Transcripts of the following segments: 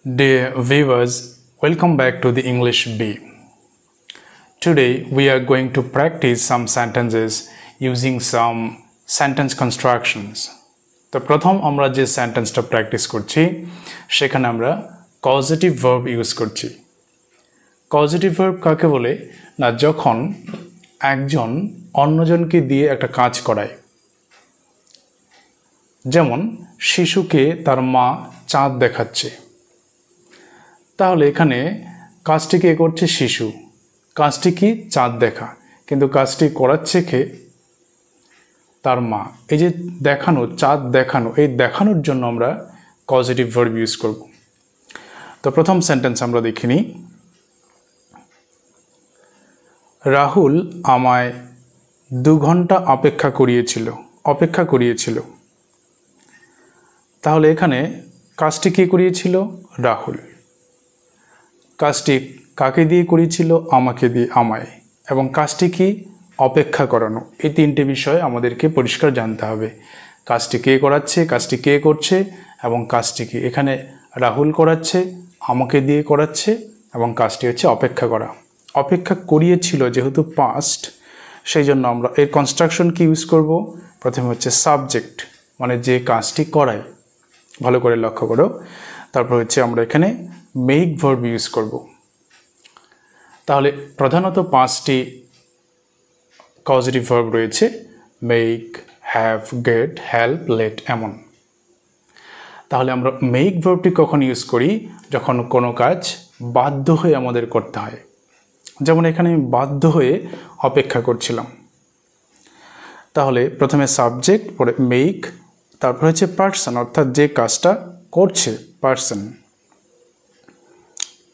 Dear viewers, welcome back to the English B. Today we are going to practice some sentences using some sentence constructions. তো প্রথম আমরা যে সেন্টেন্সটা practice করছি সেখানে আমরা causative verb ইউজ করছি। causative verb কাকে বলে না, যখন একজন অন্যজনকে দিয়ে একটা কাজ করায়। যেমন শিশুকে তার মা চাঁদ দেখাচ্ছে, তাহলে এখানে কাজটি কে করছে? শিশু। কাজটি কি? চাঁদ দেখা, কিন্তু কাজটি করাচ্ছে কে? তার মা। এই যে দেখানো, চাঁদ দেখানো, এই দেখানোর জন্য আমরা কজেটিভ ভার্ব ইউজ করব। তো প্রথম সেন্টেন্স আমরা দেখে নিই। রাহুল আমায় 2 ঘন্টা অপেক্ষা করিয়েছিল। তাহলে এখানে কাজটি কে করিয়েছিল? রাহুল। কাজটি কাকে দিয়ে করিয়েছিল? আমায়। এবং কাজটি কি? অপেক্ষা করানো। এই তিনটে বিষয় আমাদেরকে পরিষ্কার জানতে হবে। কাজটি কে করাচ্ছে, কাজটি কে করছে, এবং কাজটি কি। এখানে রাহুল করাচ্ছে, আমাকে দিয়ে করাচ্ছে, এবং কাজটি হচ্ছে অপেক্ষা করা। অপেক্ষা করিয়েছিল যেহেতু পাস্ট, সেই জন্য আমরা এর কনস্ট্রাকশন কি ইউজ করব? প্রথমে হচ্ছে সাবজেক্ট, মানে যে কাজটি করায়। ভালো করে লক্ষ্য করো। তারপর হচ্ছে আমরা এখানে মেক ভার্ব ইউজ করব। তাহলে প্রধানত 5টি কজেটিভ ভার্ব রয়েছে: make, have, get, help, let, এমন। তাহলে আমরা মেক ভার্বটি কখন ইউজ করি? যখন কোনো কাজ বাধ্য হয়ে আমাদের করতে হয়। যেমন এখানে আমি বাধ্য হয়ে অপেক্ষা করছিলাম। তাহলে প্রথমে সাবজেক্ট, পরে মেক, তারপর হচ্ছে পার্সন, অর্থাৎ যে কাজটা করছে পার্সন।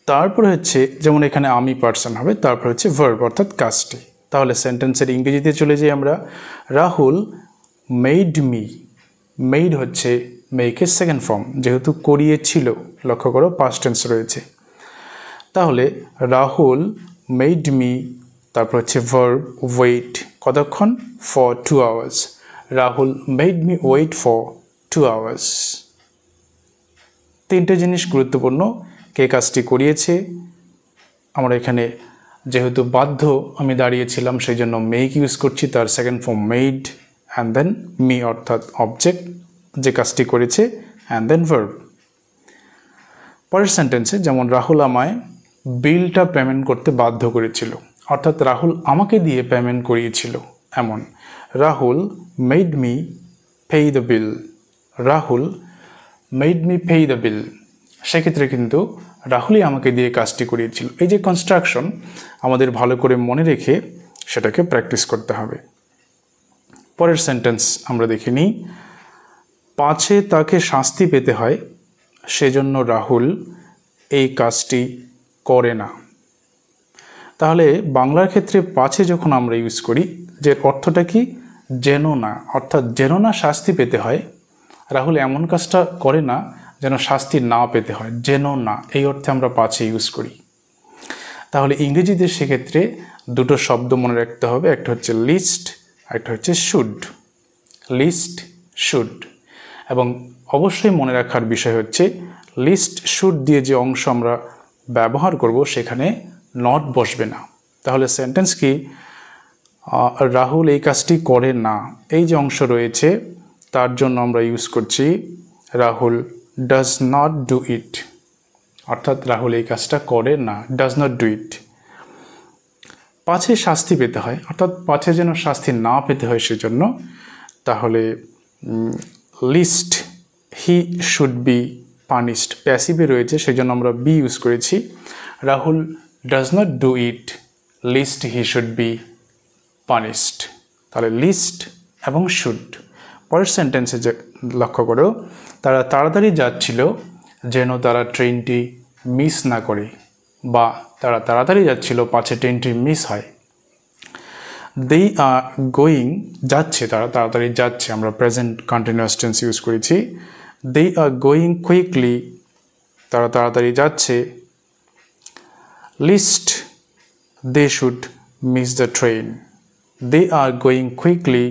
তারপরে হচ্ছে যেমন এখানে আমি পার্সন হবে, তারপর হচ্ছে ভার্ব অর্থাৎ কাজটি। তাহলে সেন্টেন্সের ইংরেজিতে চলে যাই আমরা। Rahul made me. মেড হচ্ছে মেকের সেকেন্ড ফর্ম, যেহেতু করিয়েছিল, লক্ষ্য করো পাস্ট টেন্স রয়েছে। তাহলে রাহুল মেড মি, তারপর হচ্ছে ভার্ব ওয়েট, কতক্ষণ? For 2 hours। Rahul made me wait for 2 hours। তিনটে জিনিস গুরুত্বপূর্ণ। কে কাজটি করিয়েছে, আমরা এখানে যেহেতু বাধ্য আমি দাঁড়িয়েছিলাম, সেই জন্য মেক ইউজ করছি, তার second form made, and than me অর্থাৎ অবজেক্ট যে কাজটি করেছে, অ্যান্ড দেন ভার্ব। পরের সেন্টেন্সে যেমন রাহুল আমায় বিলটা পেমেন্ট করতে বাধ্য করেছিল, অর্থাৎ রাহুল আমাকে দিয়ে পেমেন্ট করিয়েছিল, এমন। Rahul made me pay the bill. Rahul made me pay the বিল। সেক্ষেত্রে কিন্তু রাহুলই আমাকে দিয়ে কাজটি করিয়েছিল। এই যে কনস্ট্রাকশন আমাদের ভালো করে মনে রেখে সেটাকে প্র্যাকটিস করতে হবে। পরের সেন্টেন্স আমরা দেখে নিই। পাছে তাকে শাস্তি পেতে হয়, সেজন্য রাহুল এই কাজটি করে না। তাহলে বাংলার ক্ষেত্রে পাছে যখন আমরা ইউজ করি, যে অর্থটা কি? যেন না, অর্থাৎ যেন না শাস্তি পেতে হয়। রাহুল এমন কাজটা করে না যেন শাস্তি না পেতে হয়, যেন না, এই অর্থে আমরা পাছে ইউজ করি। তাহলে ইংরেজিতে সেক্ষেত্রে 2টো শব্দ মনে রাখতে হবে, একটা হচ্ছে লিস্ট, একটা হচ্ছে শুড। List, should. এবং অবশ্যই মনে রাখার বিষয় হচ্ছে লিস্ট শুড দিয়ে যে অংশ আমরা ব্যবহার করব সেখানে নট বসবে না। তাহলে সেন্টেন্স কি? রাহুল এই কাজটি করে না, এই যে অংশ রয়েছে তার জন্য আমরা ইউজ করছি রাহুল ডাজ নট ডু ইট, অর্থাৎ রাহুল এই কাজটা করে না, ডাজ নট ডু ইট। পাছে শাস্তি পেতে হয়, অর্থাৎ পাছে যেন শাস্তি না পেতে হয় সেজন্য। তাহলে lest he should be punished, প্যাসিভে রয়েছে সেজন্য আমরা বি ইউজ করেছি। Rahul does not do it, lest he should be punished. তাহলে লিস্ট এবং শুড। পরের সেন্টেন্সে যে লক্ষ্য করো, তারা তাড়াতাড়ি যাচ্ছিল যেন তারা ট্রেনটি মিস না করে, বা তারা তাড়াতাড়ি যাচ্ছিল পাছে ট্রেনটি মিস হয়। দে আর গোয়িং, যাচ্ছে, তারা তাড়াতাড়ি যাচ্ছে, আমরা প্রেজেন্ট কন্টিনিউয়াস টেন্স ইউজ করেছি। দে আর গোয়িং কুইকলি, তারা তাড়াতাড়ি যাচ্ছে। Lest they should miss the train. They are going quickly,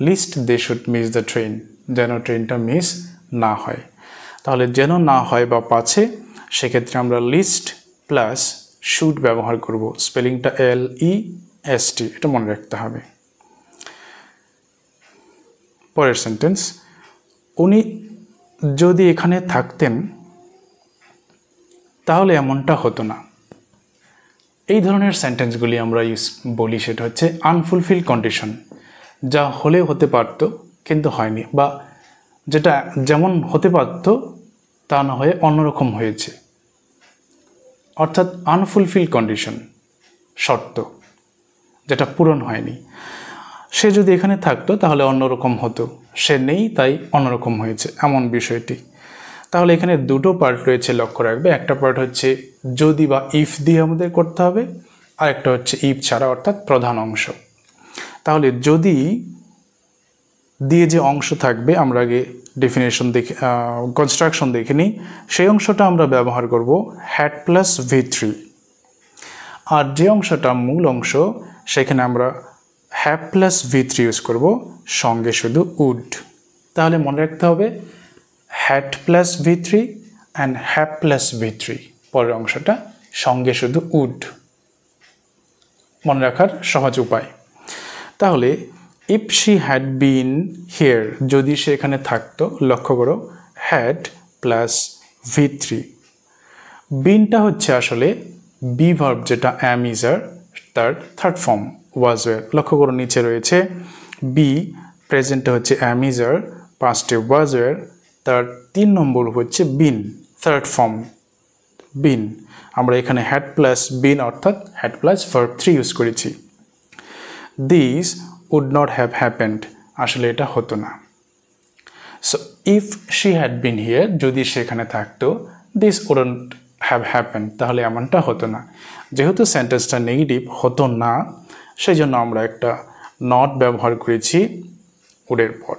lest they should miss the train, যেন ট্রেনটা মিস না হয়। তাহলে যেন না হয় বা পাছে সেক্ষেত্রে আমরা লিস্ট প্লাস শুড ব্যবহার করব, স্পেলিংটা LEST, এটা মনে রাখতে হবে। পরের সেন্টেন্স, উনি যদি এখানে থাকতেন তাহলে এমনটা হতো না। এই ধরনের সেন্টেন্সগুলি আমরা বলি সেটা হচ্ছে আনফুলফিল কন্ডিশন, যা হলেও হতে পারতো কিন্তু হয়নি, বা যেটা যেমন হতে পারতো তা না হয়ে অন্যরকম হয়েছে, অর্থাৎ আনফুলফিল কন্ডিশন, শর্ত যেটা পূরণ হয়নি। সে যদি এখানে থাকতো তাহলে অন্যরকম হতো, সে নেই তাই অন্যরকম হয়েছে, এমন বিষয়টি। তাহলে এখানে দুটো পার্ট রয়েছে, লক্ষ্য রাখবে। একটা পার্ট হচ্ছে যদি বা ইফ দিয়ে আমাদের করতে হবে, আর একটা হচ্ছে ইফ ছাড়া, অর্থাৎ প্রধান অংশ। তাহলে যদি দিয়ে যে অংশ থাকবে, আমরা আগে ডেফিনেশন দেখে কনস্ট্রাকশন দেখে নিই, সেই অংশটা আমরা ব্যবহার করব হ্যাড প্লাস V3, আর যে অংশটা মূল অংশ সেখানে আমরা হ্যাভ প্লাস V3 ইউজ করব, সঙ্গে শুধু উড। তাহলে মনে রাখতে হবে had plus V3 and have plus V3, পরের অংশটা সঙ্গে শুধু উড, মনে রাখার সহজ উপায়। তাহলে if she had been here, যদি সে এখানে থাকতো, লক্ষ্য করো হ্যাড প্লাস V3। বিনটা হচ্ছে আসলে বি ভার্ব, যেটা অ্যাম ইজ আর, তার থার্ড ফর্ম ওয়াজ ওয়ার। লক্ষ্য করো নিচে রয়েছে বি, প্রেজেন্টে হচ্ছে am is R, পাস্টে was were, তার 3 নম্বর হচ্ছে বিন, থার্ড ফর্ম বিন। আমরা এখানে হ্যাড প্লাস বিন অর্থাৎ হ্যাড প্লাস ভার্ব 3 ইউজ করেছি। This would not have happened, আসলে এটা হতো না। So if she had been here, যদি সেখানে থাকতো, দিস উডন্ট হ্যাভ হ্যাপেন্ড, তাহলে এমনটা হতো না। যেহেতু সেন্টেন্সটা নেগেটিভ, হতো না, সেই জন্য আমরা একটা নট ব্যবহার করেছি উডের পর।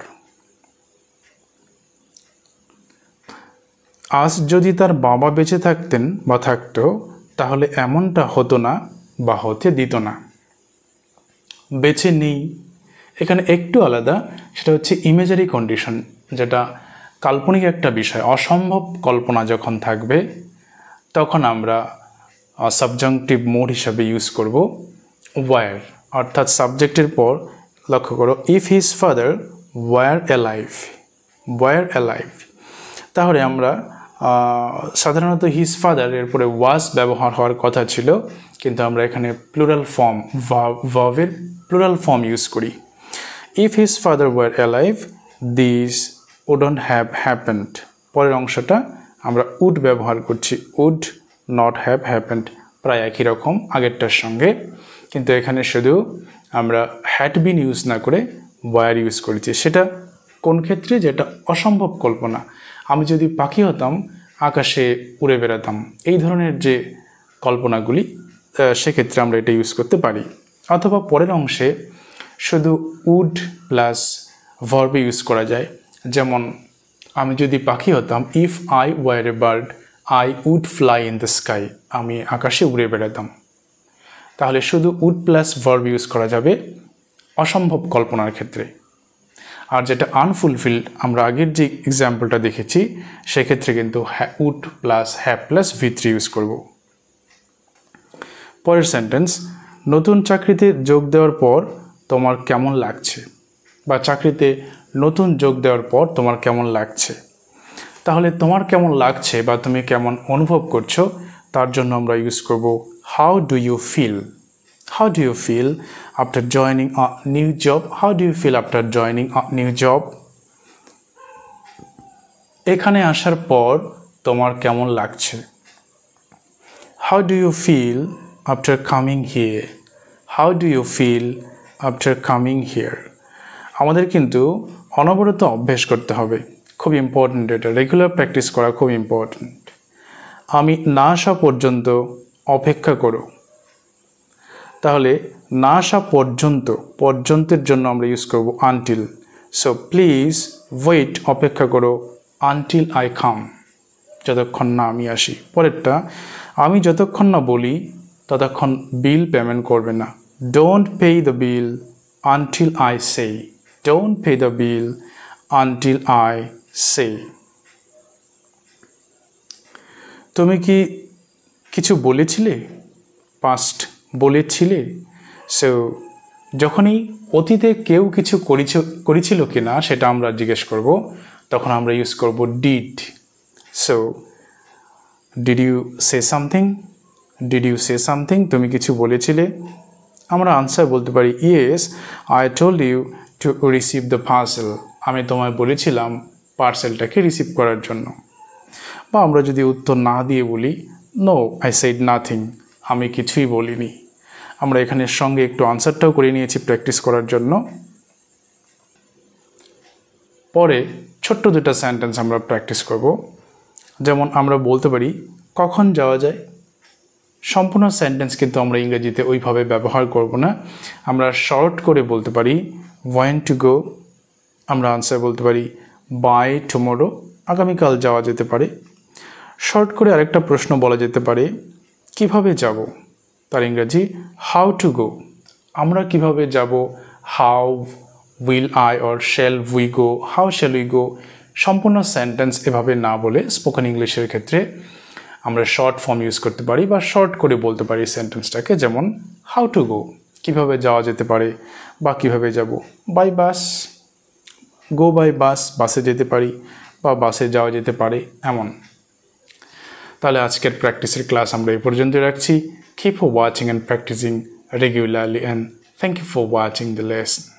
আজ যদি তার বাবা বেঁচে থাকতেন বা থাকতো, তাহলে এমনটা হতো না বা হতে দিত না। বেঁচে নেই, এখানে একটু আলাদা, সেটা হচ্ছে ইমেজারি কন্ডিশন, যেটা কাল্পনিক একটা বিষয়, অসম্ভব কল্পনা যখন থাকবে তখন আমরা সাবজাংটিভ মোড হিসাবে ইউজ করব ওয়ার, অর্থাৎ সাবজেক্টের পর লক্ষ্য করো if his father war alive, war alive. তাহলে আমরা সাধারণত হিজ ফাদার এরপরে ওয়াজ ব্যবহার হওয়ার কথা ছিল, কিন্তু আমরা এখানে প্লুরাল ফর্ম, ভার্বের প্লুরাল ফর্ম ইউজ করি। If his father war alive this wouldn't have happened, পরের অংশটা আমরা উড ব্যবহার করছি, উড নট হ্যাভ হ্যাপেন্ড, প্রায় একই রকম আগেরটার সঙ্গে, কিন্তু এখানে শুধু আমরা হ্যাড বিন ইউজ না করে ওয়ার ইউজ করেছি। সেটা কোন ক্ষেত্রে? যেটা অসম্ভব কল্পনা, আমি যদি পাখি হতাম, আকাশে উড়ে বেড়াতাম, এই ধরনের যে কল্পনাগুলি, সেক্ষেত্রে আমরা এটা ইউজ করতে পারি। অথবা পরের অংশে শুধু উড প্লাস ভার্ব ইউজ করা যায়, যেমন আমি যদি পাখি হতাম, if I were a bird I would fly in the sky, আমি আকাশে উড়ে বেড়াতাম। তাহলে শুধু উড প্লাস ভার্ব ইউজ করা যাবে অসম্ভব কল্পনার ক্ষেত্রে। আর যেটা আনফুলফিল্ড, আমরা আগের যে এক্সাম্পলটা দেখেছি, সেক্ষেত্রে কিন্তু would plus have plus V3 use করব। পরের সেন্টেন্স, নতুন চাকরিতে যোগ দেওয়ার পর তোমার কেমন লাগছে, বা চাকরিতে নতুন যোগ দেওয়ার পর তোমার কেমন লাগছে। তাহলে তোমার কেমন লাগছে বা তুমি কেমন অনুভব করছো, তার জন্য আমরা ইউজ করব how do you feel. How do you feel after joining a new job? How do you feel after joining a new job? এখানে আসার পর তোমার কেমন লাগছে। How do you feel after coming here? How do you feel after coming here? আমাদের কিন্তু অনবরত অভ্যেস করতে হবে, খুব ইম্পর্ট্যান্ট, এটা রেগুলার প্র্যাকটিস করা খুব ইম্পর্ট্যান্ট। আমি না আসা পর্যন্ত অপেক্ষা করো, তাহলে না আসা পর্যন্ত, পর্যন্তের জন্য আমরা ইউজ করব আনটিল। সো প্লিজ ওয়েট, অপেক্ষা করো, আনটিল আই কাম, যতক্ষণ না আমি আসি। পরেরটা, আমি যতক্ষণ না বলি ততক্ষণ বিল পেমেন্ট করবে না। Don't pay the bill until I say, don't pay the bill until I say. তুমি কি কিছু বলেছিলে, পাস্ট বলেছিলে। সো যখনই অতীতে কেউ কিছু করেছিল কি না সেটা আমরা জিজ্ঞেস করব, তখন আমরা ইউজ করব did. So did you say something, did you say something, তুমি কিছু বলেছিলে। আমরা আনসার বলতে পারি yes I told you to receive the parcel, আমি তোমায় বলেছিলাম পার্সেলটাকে রিসিভ করার জন্য। বা আমরা যদি উত্তর না দিয়ে বলি নো আই সেড নাথিং, আমি কিছুই বলিনি। আমরা এখানে সঙ্গে একটু আনসারটাও করে নিয়েছি প্র্যাকটিস করার জন্য। পরে ছোট্ট দুটো সেন্টেন্স আমরা প্র্যাকটিস করব। যেমন আমরা বলতে পারি কখন যাওয়া যায়। সম্পূর্ণ সেন্টেন্স কিন্তু আমরা ইংরেজিতে ওইভাবে ব্যবহার করব না, আমরা শর্ট করে বলতে পারি when to go। আমরা আনসার বলতে পারি বাই টুমোরো, আগামীকাল যাওয়া যেতে পারে। শর্ট করে আরেকটা প্রশ্ন বলা যেতে পারে কিভাবে যাব, তার ইংরেজি হাউ টু গো। আমরা কিভাবে যাব, how will I or shall we go, how shall we go. সম্পূর্ণ সেন্টেন্স এভাবে না বলে স্পোকেন ইংলিশের ক্ষেত্রে আমরা শর্ট ফর্ম ইউজ করতে পারি বা শর্ট করে বলতে পারি সেন্টেন্সটাকে। যেমন হাউ টু গো, কীভাবে যাওয়া যেতে পারে বা কীভাবে যাব। By bus, go by bus, বাসে যেতে পারি বা বাসে যাওয়া যেতে পারে, এমন। তাহলে আজকের প্র্যাকটিসের ক্লাস আমরা এই পর্যন্ত রাখছি। Keep for watching and practicing regularly, and thank you for watching the lesson.